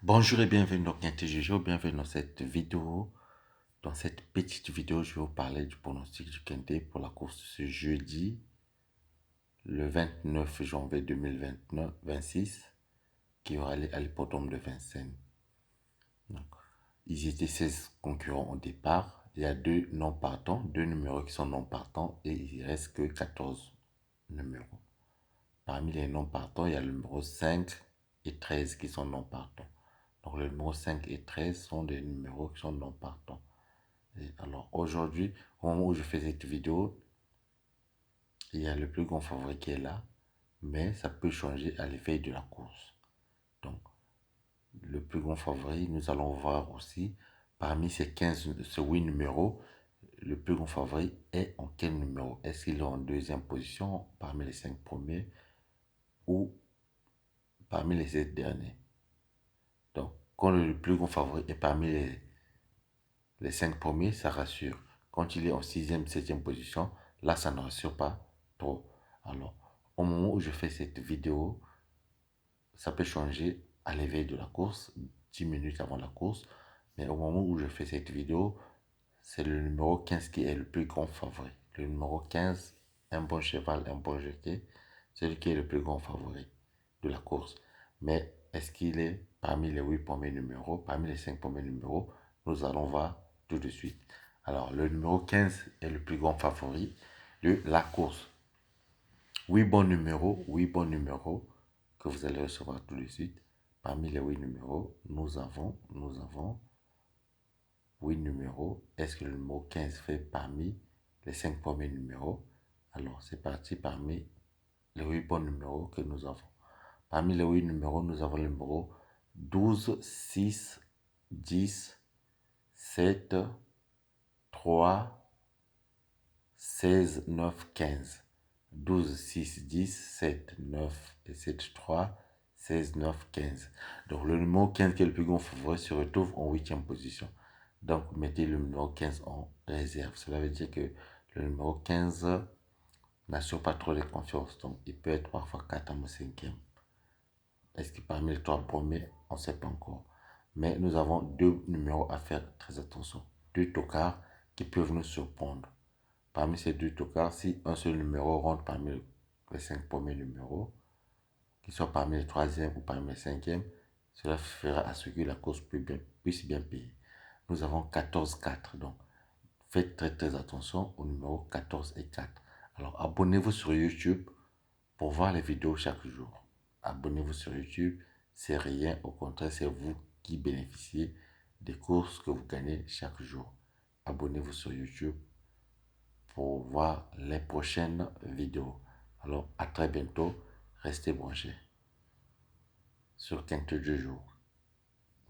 Bonjour et bienvenue dans Quintet Jojo, bienvenue dans cette vidéo. Dans cette petite vidéo, je vais vous parler du pronostic du Quintet pour la course ce jeudi, le 29 janvier 2026, qui aura lieu à l'hippodrome de Vincennes. Donc, ils étaient 16 concurrents au départ. Il y a deux non partants, deux numéros qui sont non partants et il ne reste que 14 numéros. Parmi les non partants, il y a le numéro 5 et 13 qui sont non partants. Donc, le numéro 5 et 13 sont des numéros qui sont non partants. Et alors, aujourd'hui, au moment où je fais cette vidéo, il y a le plus grand favori qui est là, mais ça peut changer à l'effet de la course. Donc, le plus grand favori, nous allons voir aussi, parmi ces 8 numéros, le plus grand favori est en quel numéro? Est-ce qu'il est en deuxième position parmi les 5 premiers ou parmi les 7 derniers? Donc, quand le plus grand favori est parmi les 5 premiers, ça rassure. Quand il est en sixième, septième position, là, ça ne rassure pas trop. Alors, au moment où je fais cette vidéo, ça peut changer à l'éveil de la course, 10 minutes avant la course. Mais au moment où je fais cette vidéo, c'est le numéro 15 qui est le plus grand favori. Le numéro 15, un bon cheval, un bon jockey, c'est celui qui est le plus grand favori de la course. Mais est-ce qu'il est parmi les 8 premiers numéros, parmi les 5 premiers numéros? Nous allons voir tout de suite. Alors, le numéro 15 est le plus grand favori de la course. 8 bons numéros que vous allez recevoir tout de suite. Parmi les 8 numéros, nous avons 8 numéros. Est-ce que le numéro 15 fait parmi les 5 premiers numéros? Alors, c'est parti parmi les 8 bons numéros que nous avons. Parmi les 8 numéros, nous avons le numéro 12, 6, 10, 7, 3, 16, 9, 15. 12, 6, 10, 7, 9 et 7, 3, 16, 9, 15. Donc le numéro 15 qui est le plus grand favori se retrouve en huitième position. Donc mettez le numéro 15 en réserve. Cela veut dire que le numéro 15 n'assure pas trop de confiance. Donc il peut être parfois 4e ou 5e. Est-ce que parmi les 3 premiers, on ne sait pas encore. Mais nous avons deux numéros à faire très attention. Deux tocards qui peuvent nous surprendre. Parmi ces deux tocards, si un seul numéro rentre parmi les 5 premiers numéros, qu'ils soient parmi les troisièmes ou parmi les cinquièmes, cela fera à ce que la course puisse bien payer. Nous avons 14-4, donc faites très attention au numéro 14 et 4. Alors abonnez-vous sur YouTube pour voir les vidéos chaque jour. Abonnez-vous sur YouTube, c'est rien, au contraire, c'est vous qui bénéficiez des courses que vous gagnez chaque jour. Abonnez-vous sur YouTube pour voir les prochaines vidéos. Alors, à très bientôt. Restez branchés sur Quintet du jour.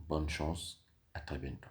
Bonne chance. À très bientôt.